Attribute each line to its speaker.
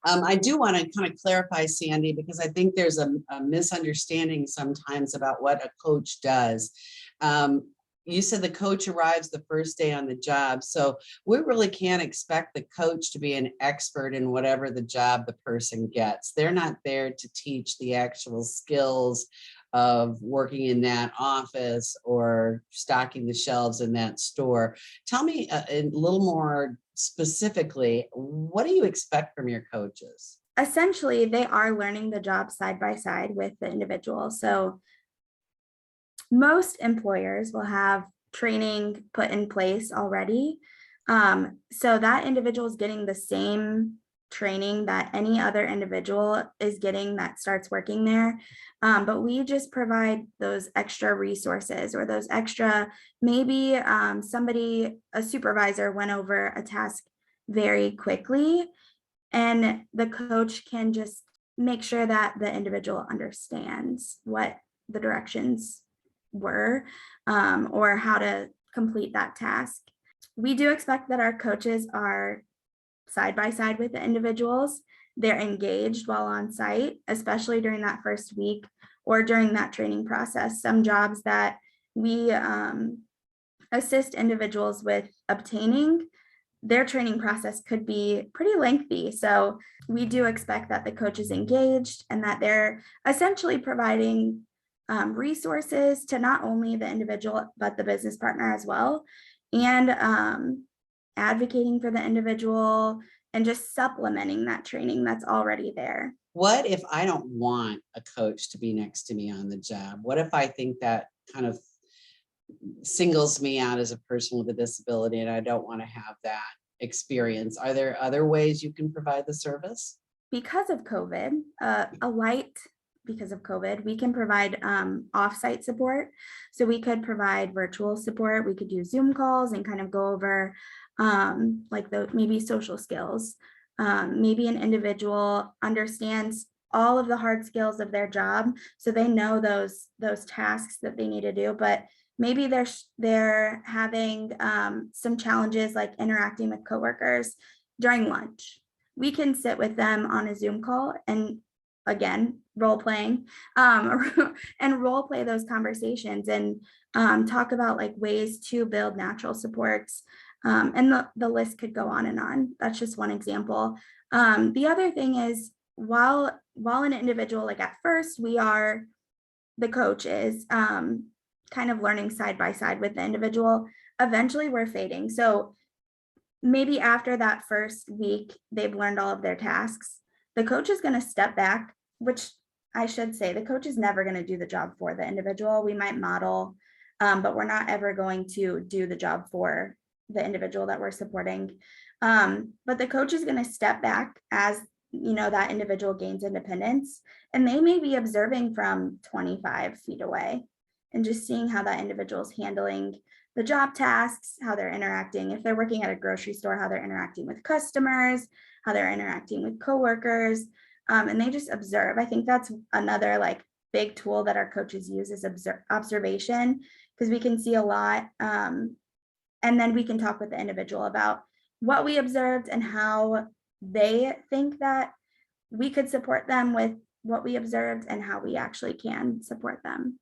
Speaker 1: I do want to kind of clarify, Sandy, because I think there's a misunderstanding sometimes about what a coach does. Um, you said the coach arrives the first day on the job, so we really can't expect the coach to be an expert in whatever the job the person gets. They're not there to teach the actual skills of working in that office or stocking the shelves in that store. Tell me a little more specifically, what do you expect from your coaches?
Speaker 2: Essentially, they are learning the job side by side with the individual. So most employers will have training put in place already. So that individual is getting the same training that any other individual is getting that starts working there. But we just provide those extra resources or those extra, maybe somebody, a supervisor went over a task very quickly, and the coach can just make sure that the individual understands what the directions were, or how to complete that task. We do expect that our coaches are side by side with the individuals. They're engaged while on site, especially during that first week or during that training process. Some jobs that we assist individuals with obtaining, their training process could be pretty lengthy. So we do expect that the coach is engaged and that they're essentially providing resources to not only the individual, but the business partner as well, and advocating for the individual and just supplementing that training that's already there.
Speaker 1: What if I don't want a coach to be next to me on the job? What if I think that kind of singles me out as a person with a disability and I don't want to have that experience? Are there other ways you can provide the service?
Speaker 2: Because of COVID, because of COVID, we can provide offsite support. So we could provide virtual support. We could do Zoom calls and kind of go over like the maybe social skills. Maybe an individual understands all of the hard skills of their job, so they know those tasks that they need to do, but maybe they're having some challenges like interacting with coworkers during lunch. We can sit with them on a Zoom call and, again, role playing, and role play those conversations and talk about like ways to build natural supports. And the list could go on and on. That's just one example. The other thing is, while an individual, like at first we are the coaches, kind of learning side by side with the individual, eventually we're fading. So maybe after that first week, they've learned all of their tasks. The coach is going to step back, which I should say, the coach is never going to do the job for the individual. We might model, but we're not ever going to do the job for the individual that we're supporting. But the coach is going to step back as that individual gains independence, and they may be observing from 25 feet away and just seeing how that individual is handling the job tasks, how they're interacting. If they're working at a grocery store, how they're interacting with customers, how they're interacting with coworkers, and they just observe. I think that's another like big tool that our coaches use is observation, because we can see a lot, and then we can talk with the individual about what we observed and how they think that we could support them with what we observed and how we actually can support them.